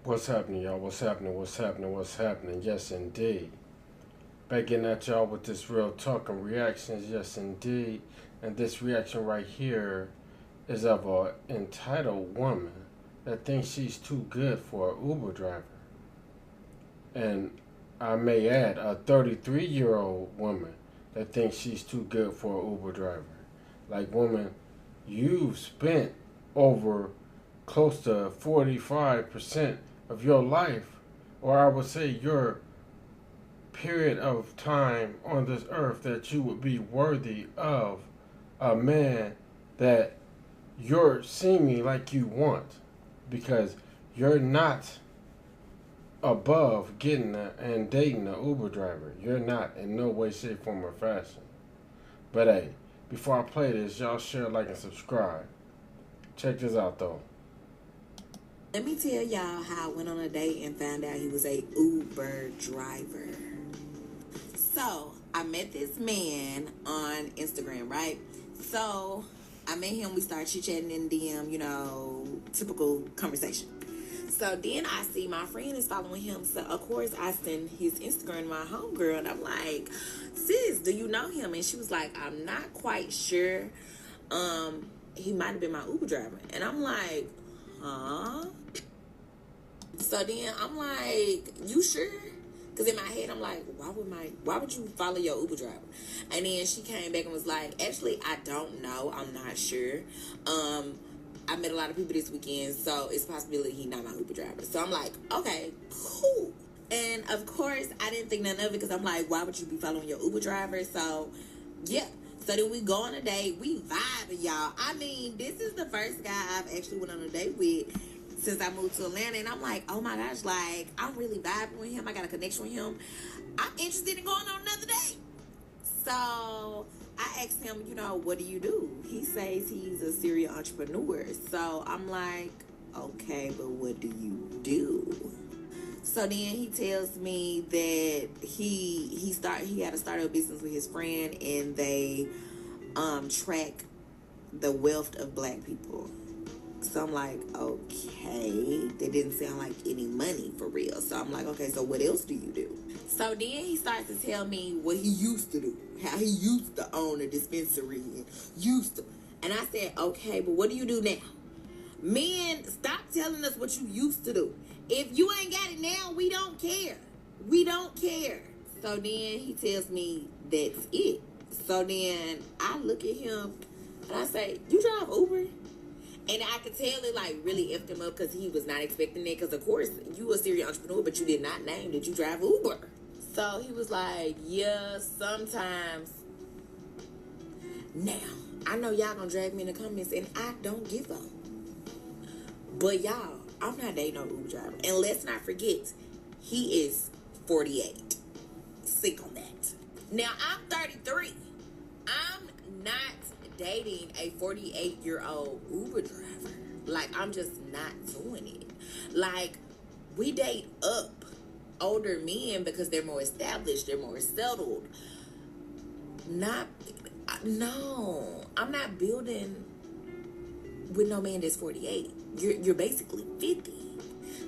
What's happening, y'all? What's happening? What's happening? What's happening? Yes, indeed. Back in at y'all with this real talk and reactions. Yes, indeed. And this reaction right here is of a entitled woman that thinks she's too good for an Uber driver. And I may add, a 33-year-old woman that thinks she's too good for an Uber driver. Like, woman, you've spent over close to 45% of your life, or I would say your period of time on this earth, that you would be worthy of a man that you're seeming like you want, because you're not above getting and dating an Uber driver. You're not in no way, shape, form, or fashion. But hey, before I play this, y'all share, like, and subscribe. Check this out though. Let me tell y'all how I went on a date and found out he was a Uber driver. So, I met this man on Instagram, right? So, I met him, we started chit-chatting in DM, typical conversation. So then I see my friend is following him. So of course I send his Instagram to my homegirl and I'm like, sis, do you know him? And she was like, I'm not quite sure. He might have been my Uber driver. And I'm like, huh? So then I'm like, you sure? Because in my head I'm like, why would you follow your Uber driver? And then she came back and was like, actually I don't know. I'm not sure. I met a lot of people this weekend, so it's a possibility he's not my Uber driver. So I'm like, okay, cool. And of course, I didn't think none of it because I'm like, why would you be following your Uber driver? So, yeah. So then we go on a date. We vibing, y'all. I mean, this is the first guy I've actually went on a date with since I moved to Atlanta. And I'm like, oh my gosh, like, I'm really vibing with him. I got a connection with him. I'm interested in going on another date. So I asked him, what do you do? He says he's a serial entrepreneur. So I'm like, okay, but what do you do? So then he tells me that he had to start a business with his friend and they track the wealth of black people. So I'm like, okay, that didn't sound like any money for real. So I'm like, okay, so what else do you do? So then he starts to tell me what he used to do, how he used to own a dispensary and used to. And I said, okay, but what do you do now? Men, stop telling us what you used to do. If you ain't got it now, we don't care. We don't care. So then he tells me that's it. So then I look at him and I say, you drive Uber? And I could tell it like really effed him up because he was not expecting it. Because of course you a serial entrepreneur, but you did not name that you drive Uber. So he was like, yeah, sometimes. Now, I know y'all gonna drag me in the comments and I don't give up. But y'all, I'm not dating no Uber driver. And let's not forget, he is 48. Sick on that. Now, I'm 33. I'm not dating a 48-year-old Uber driver. Like, I'm just not doing it. Like, we date up older men because they're more established, they're more settled. No, I'm not building with no man that's 48. You're basically 50.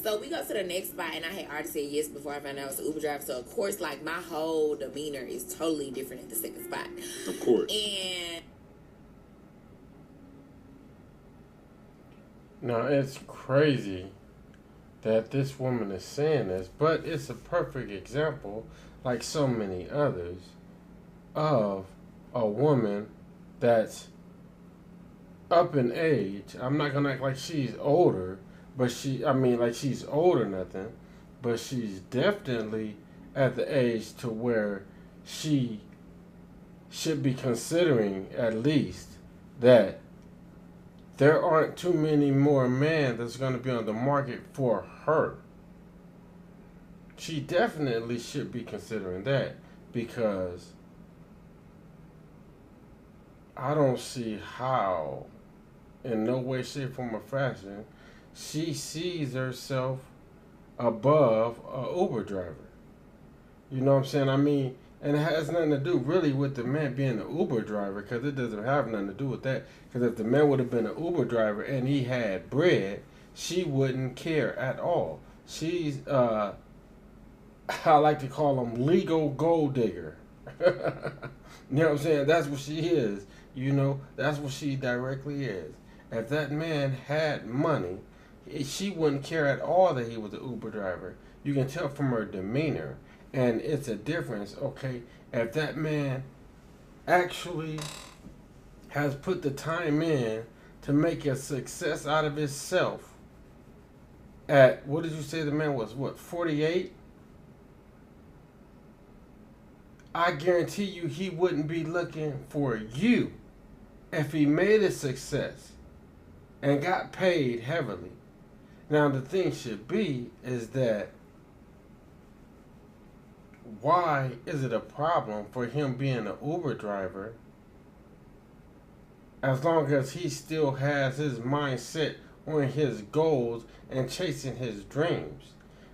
So we go to the next spot, and I had already said yes before I found out it was an Uber driver. So of course, like, my whole demeanor is totally different at the second spot. Of course. And Now, it's crazy that this woman is saying this, but it's a perfect example, like so many others, of a woman that's up in age. I'm not gonna act like she's older, but she's older nothing, but she's definitely at the age to where she should be considering at least that there aren't too many more men that's going to be on the market for her. She definitely should be considering that, because I don't see how, in no way, shape, form, or fashion, she sees herself above a Uber driver. You know what I'm saying? I mean, and it has nothing to do really with the man being an Uber driver, because it doesn't have nothing to do with that. Because if the man would have been an Uber driver and he had bread, she wouldn't care at all. She's I like to call them legal gold digger. You know what I'm saying? That's what she is. You know, that's what she directly is. If that man had money, she wouldn't care at all that he was an Uber driver. You can tell from her demeanor, and it's a difference. Okay, if that man actually has put the time in to make a success out of himself, at what did you say the man was? What, 48? I guarantee you he wouldn't be looking for you if he made a success and got paid heavily. Now the thing should be is that why is it a problem for him being an Uber driver as long as he still has his mindset on his goals and chasing his dreams?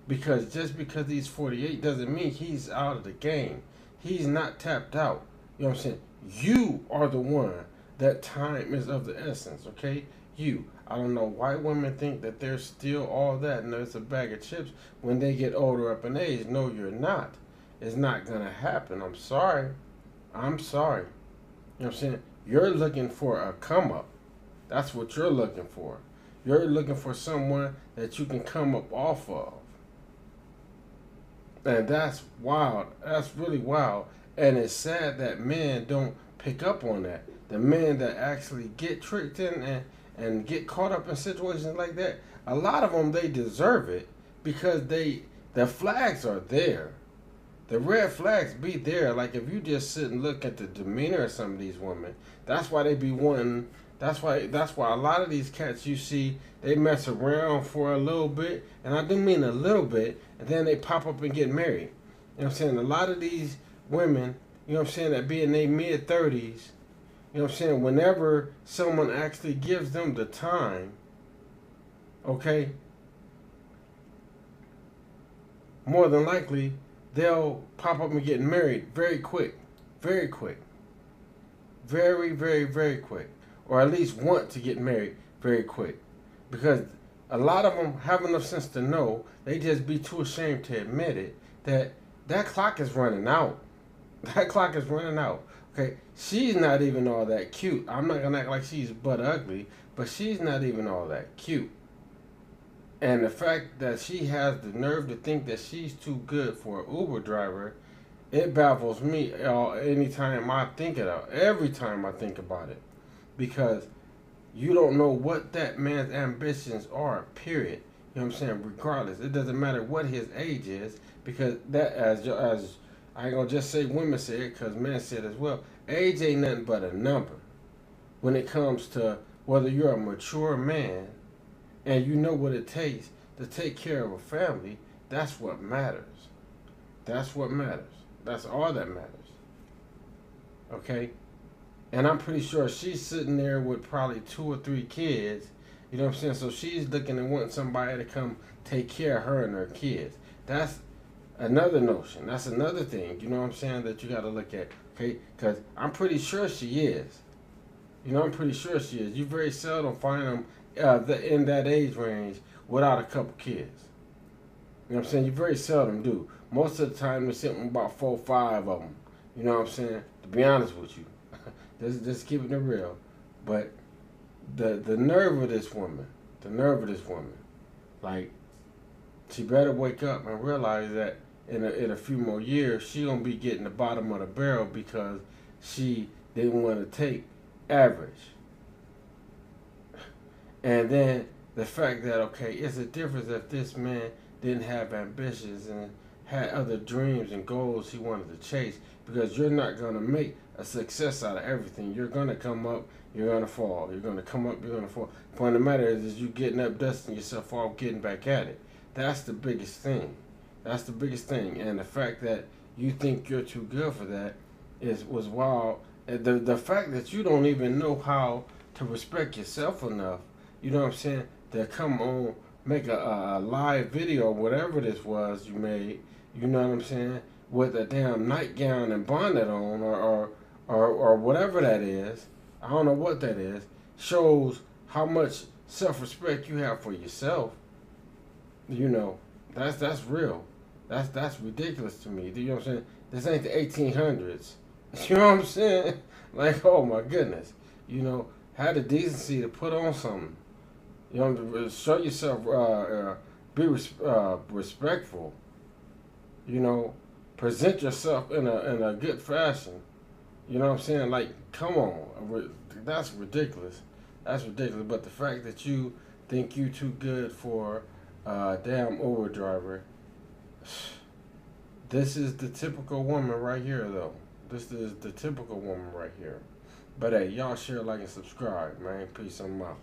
Because just because he's 48 doesn't mean he's out of the game. He's not tapped out. You know what I'm saying? You are the one that time is of the essence, okay? You. I don't know why women think that they're still all that and it's a bag of chips when they get older up in age. No, you're not. It's not going to happen. I'm sorry. I'm sorry. You know what I'm saying? You're looking for a come up. That's what you're looking for. You're looking for someone that you can come up off of. And that's wild. That's really wild. And it's sad that men don't pick up on that. The men that actually get tricked in and get caught up in situations like that, a lot of them, they deserve it because the flags are there. The red flags be there. Like if you just sit and look at the demeanor of some of these women, that's why they be wanting. That's why a lot of these cats you see, they mess around for a little bit, and I do mean a little bit, and then they pop up and get married. You know what I'm saying? A lot of these women, you know what I'm saying, that be in their mid-30s, you know what I'm saying, whenever someone actually gives them the time, okay, more than likely, they'll pop up and get married very quick. Very quick. Very, very, very quick. Or at least want to get married very quick. Because a lot of them have enough sense to know, they just be too ashamed to admit it, that clock is running out. That clock is running out. Okay, she's not even all that cute. I'm not going to act like she's butt ugly, but she's not even all that cute. And the fact that she has the nerve to think that she's too good for an Uber driver, it baffles me anytime I think it out. Every time I think about it. Because you don't know what that man's ambitions are, period. You know what I'm saying? Regardless. It doesn't matter what his age is. Because that, as I ain't going to just say women say it, because men say it as well. Age ain't nothing but a number. When it comes to whether you're a mature man and you know what it takes to take care of a family, that's what matters. That's what matters. That's all that matters. Okay? And I'm pretty sure she's sitting there with probably 2 or 3 kids. You know what I'm saying? So she's looking and wanting somebody to come take care of her and her kids. That's another notion. That's another thing, you know what I'm saying, that you got to look at. Okay? Because I'm pretty sure she is. You know, I'm pretty sure she is. You very seldom find them in that age range without a couple kids. You know what I'm saying? You very seldom do. Most of the time, there's something about 4 or 5 of them. You know what I'm saying? To be honest with you. Just keeping it real. But the nerve of this woman, like, she better wake up and realize that in a few more years, she gonna be getting the bottom of the barrel because she didn't want to take average. And then the fact that, okay, it's a difference if this man didn't have ambitions and had other dreams and goals he wanted to chase, because you're not going to make a success out of everything. You're going to come up, you're going to fall. You're going to come up, you're going to fall. The point of the matter is you getting up, dusting yourself off, getting back at it. That's the biggest thing. That's the biggest thing. And the fact that you think you're too good for that was wild. The fact that you don't even know how to respect yourself enough, you know what I'm saying, to come on, make a live video or whatever this was you made, you know what I'm saying, with a damn nightgown and bonnet on or whatever that is, I don't know what that is, shows how much self-respect you have for yourself, you know. That's real. That's ridiculous to me. Do you know what I'm saying? This ain't the 1800s. You know what I'm saying? Like, oh my goodness. You know, have the decency to put on something. You know, show yourself. Be respectful. You know, present yourself in a good fashion. You know what I'm saying? Like, come on, that's ridiculous. That's ridiculous. But the fact that you think you too good for a damn Uber driver, this is the typical woman right here, though. This is the typical woman right here. But hey, y'all share, like, and subscribe, man. Peace. I'm out.